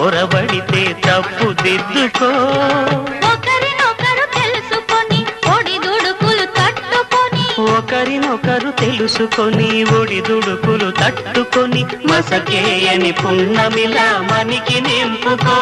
పొరబడితే తప్పు దిద్దుకో. ఒకరినొకరు తెలుసుకొని ఒడిదుడుకులు తట్టుకొని, ఒకరినొకరు తెలుసుకొని ఒడిదుడుకులు తట్టుకొని, మసకేయని పున్నమిలా మనికి నింపుకో.